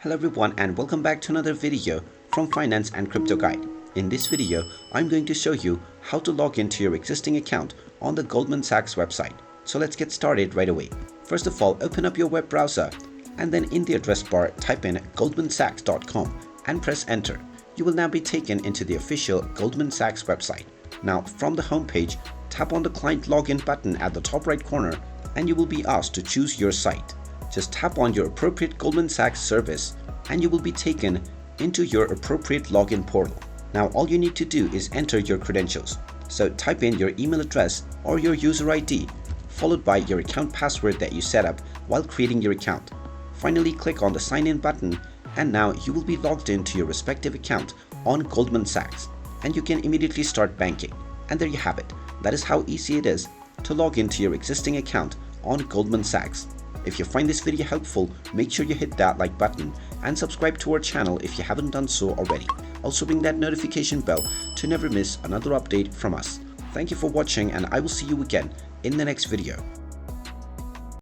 Hello everyone and welcome back to another video from Finance and Crypto Guide. In this video, I'm going to show you how to log into your existing account on the Goldman Sachs website. So let's get started right away. First of all, open up your web browser and then in the address bar type in goldmansachs.com and press enter. You will now be taken into the official Goldman Sachs website. Now from the home page, tap on the client login button at the top right corner and you will be asked to choose your site. Just tap on your appropriate Goldman Sachs service and you will be taken into your appropriate login portal. Now all you need to do is enter your credentials. So type in your email address or your user ID followed by your account password that you set up while creating your account. Finally click on the sign in button and now you will be logged into your respective account on Goldman Sachs and you can immediately start banking. And there you have it. That is how easy it is to log into your existing account on Goldman Sachs. If you find this video helpful, make sure you hit that like button and subscribe to our channel if you haven't done so already. Also ring that notification bell to never miss another update from us. Thank you for watching and I will see you again in the next video.